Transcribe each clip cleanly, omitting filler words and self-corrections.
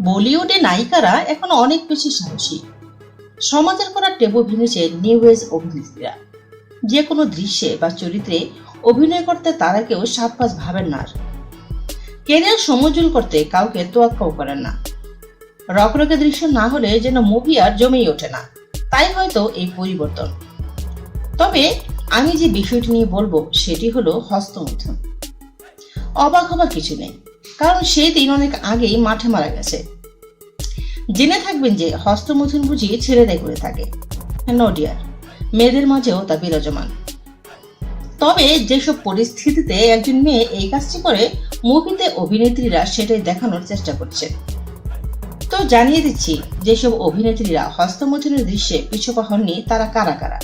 বলিউডে নায়িকারা এখন অনেক বেশি সাহসী। সমাজের করা টেবু ভেঙেছে নিউ এজ অভিনেত্রীরা। যে কোনো দৃশ্যে বা চরিত্রে অভিনয় করতে তারা কেউ সাবপাস ভাবেন না। ক্যারিয়ার সমুজ্জ্বল করতে কাউকে তোয়াক্কাও করেন না। রকরকে দৃশ্য না হলে যেন মুভি আর জমেই ওঠে না। তাই হয়তো এই পরিবর্তন। তবে আমি যে বিষয়টি নিয়ে বলবো সেটি হলো হস্তমৈথুন। অবাক হবার কিছু নেই, কারণ সেই দিন অনেক আগেই মাঠে মারা গেছে। জেনে থাকবেন যে হস্তমৈথুন বুঝি ছেলেরাই করে থাকে। নো ডিয়ার, মেয়েদের মাঝেও তা বিরাজমান। তবে যেসব পরিস্থিতিতে একজন মেয়ে এই কাজটি করে, মুভিতে অভিনেত্রীরা সেটাই দেখানোর চেষ্টা করছে। তো জানিয়ে দিচ্ছি, যেসব অভিনেত্রীরা হস্তমৈথুনের দৃশ্যে পিছপা হননি তারা কারা কারা।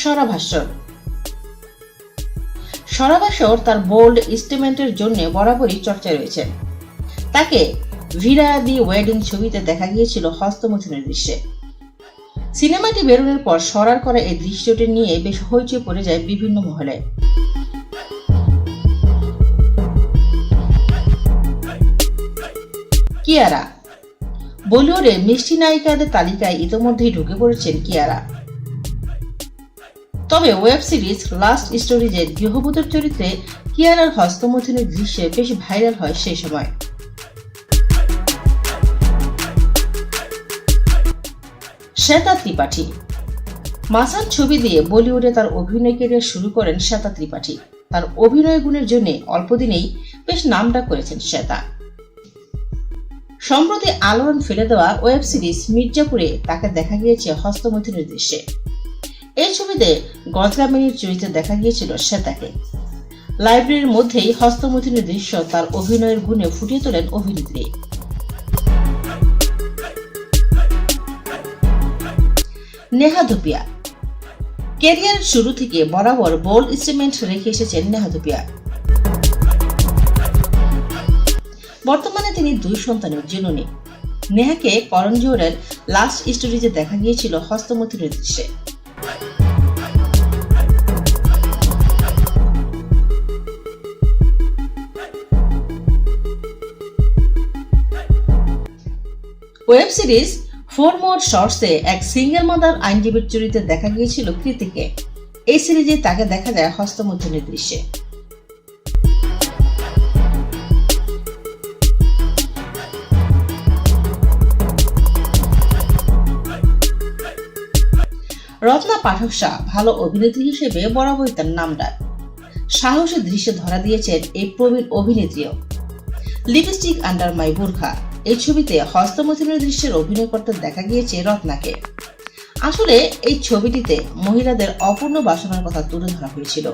স্বরা ভাস্কর। স্বরা ভাস্কর তার বোল্ড স্টেটমেন্টের জন্য বরাবরই চর্চায় রয়েছেন। তাকে ভিরা দি ওয়েডিং ছবিতে দেখা গিয়েছিল হস্তমৈথুনের দৃশ্যে। সিনেমাটি বেরোনোর পর স্বরার করা এই দৃশ্যটি নিয়ে বেশ হইচই পড়ে যায় বিভিন্ন মহলে। কিয়ারা। বলিউডে মিষ্টি নায়িকাদের তালিকায় ইতোমধ্যেই ঢুকে পড়েছেন কিয়ারা। তবে ওয়েব সিরিজ লাস্ট স্টোরিজের গৃহবধূর চরিত্রে কিয়ারার হস্তমৈথুনের দৃশ্যে বেশ ভাইরাল হয় সেই সময়। শ্বেতা ত্রিপাঠী। মাসান ছবি দিয়ে বলিউডে তার অভিনয় ক্যারিয়ার শুরু করেন শ্বেতা ত্রিপাঠী। তার অভিনয় গুণের জন্য অল্পদিনেই বেশ নামডাক করেছেন শ্বেতা। সম্প্রতি আলোড়ন ফেলে দেওয়া ওয়েব সিরিজ মির্জাপুরে তাকে দেখা গিয়েছে হস্তমৈথুনের দৃশ্যে। এই ছবিতে গজগামিনীর চরিত্রে দেখা গিয়েছিল শ্বেতাকে। লাইব্রেরির মধ্যেই হস্তমৈথুনের দৃশ্য তার অভিনয়ের গুণে ফুটিয়ে তোলেন অভিনেত্রী। নেহা ধুপিয়া। ক্যারিয়ার শুরু থেকে বরাবর বোল্ড স্টেটমেন্ট রেখে এসেছেন নেহা ধুপিয়া। বর্তমানে তিনি 2 সন্তানের জননী। নেহাকে করণ জোহরের লাস্ট স্টোরিজে দেখা গিয়েছিল হস্তমৈথুনের দৃশ্যে। ওয়েব সিরিজ 4 More Shots-এ এক সিঙ্গেল মাদার আইনজীবীর চরিত্রে দেখা গিয়েছিল কৃতিকে। এই সিরিজে তাকে দেখা যায় হস্তমৈথুনের দৃশ্যে। রত্না পাঠক শাহ ভালো অভিনেত্রী হিসেবে বরাবরই তার নামডাক। সাহসী দৃশ্যে ধরা দিয়েছেন এই প্রবীণ অভিনেত্রীও। লিপস্টিক আন্ডার মাই বুরখা এই ছবিতে হস্তমৈথুনের দৃশ্যের অভিনয় করতে দেখা গিয়েছে রত্নাকে। আসলে এই ছবিটিতে মহিলাদের অপূর্ণ বাসনার কথা তুলে ধরা হয়েছিল।